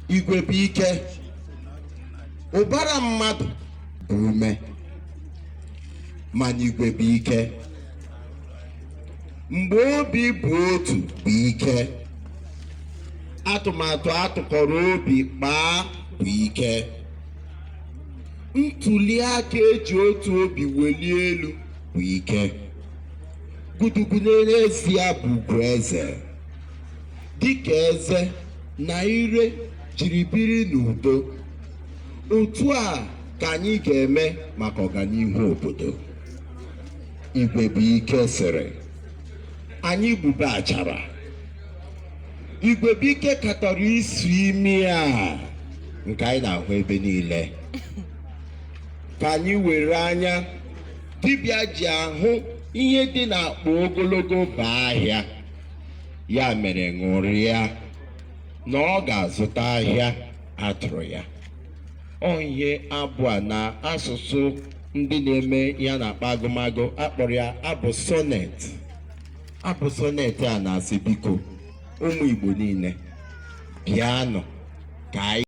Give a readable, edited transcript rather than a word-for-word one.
Igwe bụ ike, ụbara mmadụ bụ ume, mana igwe bụ ike. Mgbe obi bụ otu bụ ike, atụmatụ atụkọrọ obi kpaa bụ ike. Ntuli aka eji otu obi welie elu bụ ike. Gudugudu n'ezie bụ ugwu eze, dịka eze na ire jiri biri n'udo. Otu a ka anyị ga-eme maka ọganihu obodo. Igwe bụ ike sịrị, anyị gbube achara. Igwe bụ ike katọrọ isi imi a nke anyị na-ahụ ebe niile. Ka anyị were anya dibịa ji ahụ ihe dị n'akpa ogologo baa ahịa, ya mere ṅụrịa na ọ ga-azụta ahịa atụrụ ya. Ihe abụ a na asụsụ ndị na-eme ya na-akpa agụmagụ akpọrọ ya abụ sonet. Abụ sonet a na-asị, biko ụmụ Igbo niile bịanụ ka anyị